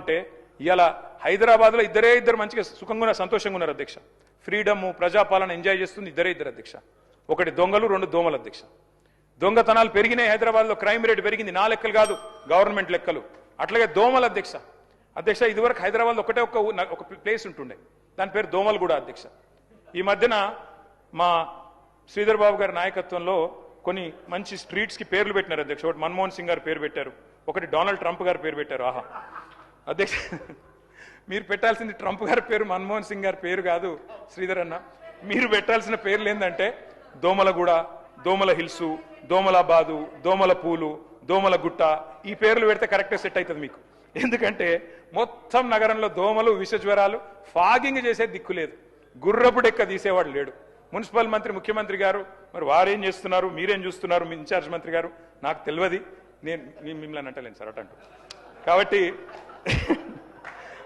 అంటే ఇవాళ హైదరాబాద్లో ఇద్దరు మంచిగా సుఖంగా సంతోషంగా ఉన్నారు అధ్యక్ష. ఫ్రీడమ్ ప్రజాపాలన ఎంజాయ్ చేస్తుంది ఇద్దరు అధ్యక్ష. ఒకటి దొంగలు, రెండు దోమలు అధ్యక్ష. దొంగతనాలు పెరిగినాయి హైదరాబాద్లో, క్రైమ్ రేట్ పెరిగింది. నా లెక్కలు కాదు, గవర్నమెంట్ లెక్కలు. అట్లాగే దోమలు అధ్యక్ష. ఇదివరకు హైదరాబాద్లో ఒక ప్లేస్ ఉంటుండే, దాని పేరు దోమలగూడ అధ్యక్ష. ఈ మధ్యన మా శ్రీధర్ బాబు గారి నాయకత్వంలో కొన్ని మంచి స్ట్రీట్స్కి పేర్లు పెట్టినారు అధ్యక్ష. ఒకటి మన్మోహన్ సింగ్ గారు పేరు పెట్టారు, ఒకటి డొనాల్డ్ ట్రంప్ గారు పేరు పెట్టారు. ఆహా అధ్యక్ష, మీరు పెట్టాల్సింది ట్రంప్ గారి పేరు, మన్మోహన్ సింగ్ గారి పేరు కాదు శ్రీధర్ అన్న. మీరు పెట్టాల్సిన పేర్లు ఏంటంటే దోమలగూడ, దోమల హిల్సు, దోమలాబాదు, దోమల పూలు, దోమల గుట్ట. ఈ పేర్లు పెడితే కరెక్ట్గా సెట్ అవుతుంది మీకు. ఎందుకంటే మొత్తం నగరంలో దోమలు, విషజ్వరాలు, ఫాగింగ్ చేసే దిక్కు లేదు, గుర్రపు డెక్క తీసేవాడు లేడు. మున్సిపల్ మంత్రి, ముఖ్యమంత్రి గారు మరి వారేం చేస్తున్నారు, మీరేం చూస్తున్నారు, మీ ఇన్ఛార్జ్ మంత్రి గారు నాకు తెలియదు, నేను మిమ్మల్ని అంటలేను సార్ అటంటూ. కాబట్టి